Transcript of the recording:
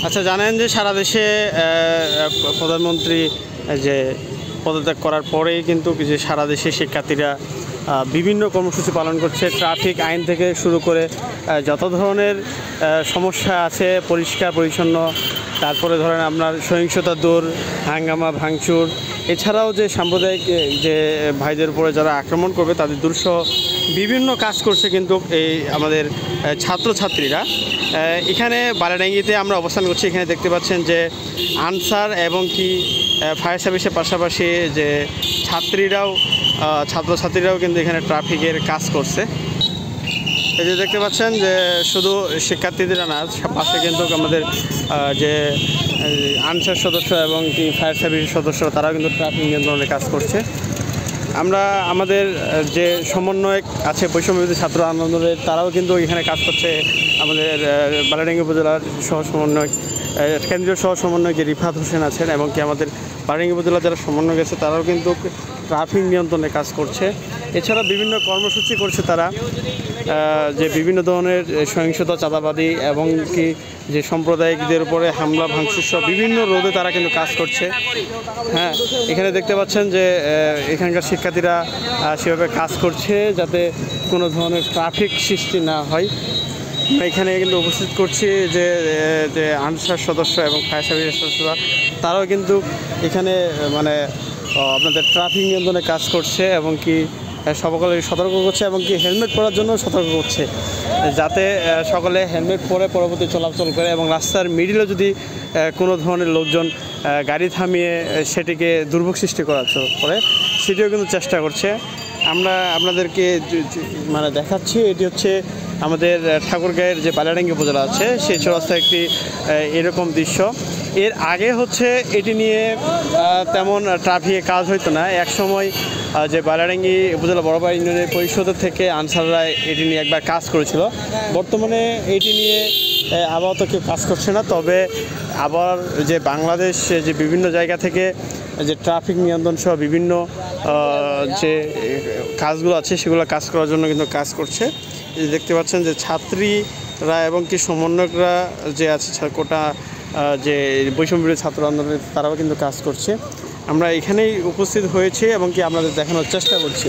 আচ্ছা, জানেন যে সারা দেশে প্রধানমন্ত্রী যে পদত্যাগ করার পরেই কিন্তু যে সারা দেশে শিক্ষার্থীরা বিভিন্ন কর্মসূচি পালন করছে। ট্রাফিক আইন থেকে শুরু করে যত ধরনের সমস্যা আছে, পরিষ্কার পরিচ্ছন্ন, তারপরে ধরেন আপনার সহিংসতা দূর, হাঙ্গামা ভাঙচুর, এছাড়াও যে সাম্প্রদায়িক যে ভাইদের উপরে যারা আক্রমণ করবে তাদের দূরসহ বিভিন্ন কাজ করছে কিন্তু এই আমাদের ছাত্রছাত্রীরা। এখানে বালিয়াডাঙ্গিতে আমরা অবস্থান করছি। এখানে দেখতে পাচ্ছেন যে আনসার এবং কি ফায়ার সার্ভিসের পাশাপাশি যে ছাত্রছাত্রীরাও কিন্তু এখানে ট্রাফিকের কাজ করছে। এই যে দেখতে পাচ্ছেন যে শুধু শিক্ষার্থীরা না, পাশে কিন্তু আমাদের যে আনসার সদস্য এবং কি ফায়ার সার্ভিসের সদস্য তারাও কিন্তু ট্রাফিক নিয়ন্ত্রণের কাজ করছে। আমরা আমাদের যে সমন্বয়ক আছে বৈষম্যবিরোধী ছাত্র আন্দোলনের, তারাও কিন্তু এখানে কাজ করছে। আমাদের বালিয়াডাঙ্গি উপজেলার সহ সমন্বয়ক, কেন্দ্রীয় সহ সমন্বয়ক যে রিফাত হোসেন আছেন এবং কি আমাদের বালিয়াডাঙ্গি উপজেলার যারা সমন্বয়ক আছে তারাও কিন্তু ট্রাফিক নিয়ন্ত্রণে কাজ করছে। এছাড়া বিভিন্ন কর্মসূচি করছে তারা, যে বিভিন্ন ধরনের সহিংসতা, চাঁদাবাদী এবং কি যে সাম্প্রদায়িকদের উপরে হামলা ভাঙচুর সহ বিভিন্ন রোধে তারা কিন্তু কাজ করছে। হ্যাঁ, এখানে দেখতে পাচ্ছেন যে এখানকার শিক্ষার্থীরা সেভাবে কাজ করছে যাতে কোনো ধরনের ট্রাফিক সৃষ্টি না হয়। এখানে কিন্তু উপস্থিত করছি যে আনসার সদস্য এবং ফায়ার সার্ভিসের সদস্যরা তারাও কিন্তু এখানে মানে আপনাদের ট্রাফিক নিয়ন্ত্রণে কাজ করছে এবং কি সকলে সতর্ক করছে এবং কি হেলমেট পরার জন্য সতর্ক করছে, যাতে সকলে হেলমেট পরে পরবর্তী চলাচল করে এবং রাস্তার মিডিলে যদি কোনো ধরনের লোকজন গাড়ি থামিয়ে সেটিকে দুর্ভোগ সৃষ্টি করার করে সেটিও কিন্তু চেষ্টা করছে। আমরা আপনাদেরকে মানে দেখাচ্ছি, এটি হচ্ছে আমাদের ঠাকুরগাঁয়ের যে বালিয়াডাঙ্গি উপজেলা আছে সেই চৌরাস্তায় একটি এরকম দৃশ্য। এর আগে হচ্ছে এটি নিয়ে তেমন ট্রাফিকে কাজ হইতো না। এক সময় যে বালিয়াডাঙ্গি উপজেলা বড়পাড়া ইউনিয়নের পরিষদের থেকে আনসাররা এটি নিয়ে একবার কাজ করেছিল। বর্তমানে এটি নিয়ে আপাতত কেউ কাজ করছে না, তবে আবার যে বাংলাদেশ যে বিভিন্ন জায়গা থেকে যে ট্রাফিক নিয়ন্ত্রণ সহ বিভিন্ন যে কাজগুলো আছে সেগুলো কাজ করার জন্য কিন্তু কাজ করছে। দেখতে পাচ্ছেন যে ছাত্রীরা এবং কি সমন্বয়করা যে আছে কোটা যে বৈষম্যবিরোধী ছাত্র আন্দোলনের তারাও কিন্তু কাজ করছে। আমরা এখানেই উপস্থিত হয়েছি এবং কি আপনাদের দেখানোর চেষ্টা করছি।